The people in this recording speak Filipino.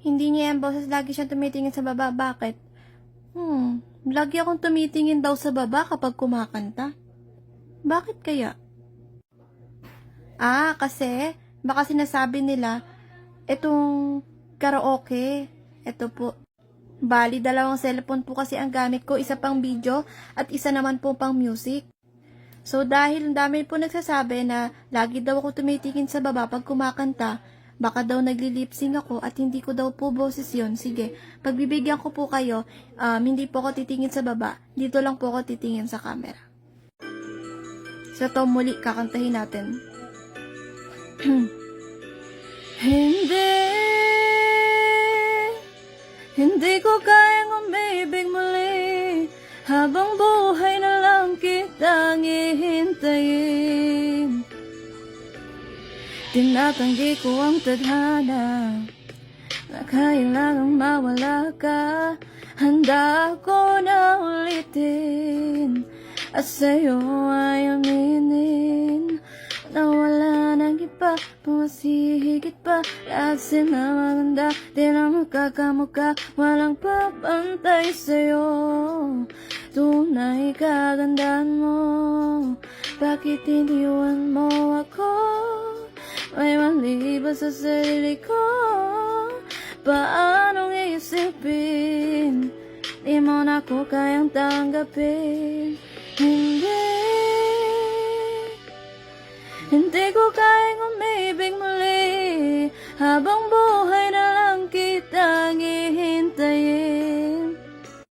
Hindi niya yan boses, lagi siyang tumitingin sa baba. Bakit? Lagi akong tumitingin daw sa baba kapag kumakanta. Bakit kaya? Kasi baka sinasabi nila, etong karaoke, eto po. Bali, dalawang cellphone po kasi ang gamit ko, isa pang video at isa naman po pang music. So, dahil ang dami po nagsasabi na lagi daw ako tumitingin sa baba pag kumakanta, baka daw nagli-lip-sync ako at hindi ko daw po boses yun. Sige, pagbibigyan ko po kayo, hindi po ako titingin sa baba, dito lang po ako titingin sa camera. So, to muli, kakantahin natin. Hindi ko kayang umibig muli, habang buhay na lang kitang ihintayin. Tinatanggi ko ang tadhana na kailangang mawala ka. Handa ko na ulitin at sa'yo ay aminin na wala nang iba, pumasihigit pa. Lahat sila maganda, di na magkakamuka, walang papantay sa'yo. Tunay kagandahan mo, bakit iniwan mo ako? May mali ba sa sarili ko? Paanong iisipin? Di mo na ako kayang tanggapin. Hindi ko kayang umibig muli, habang buhay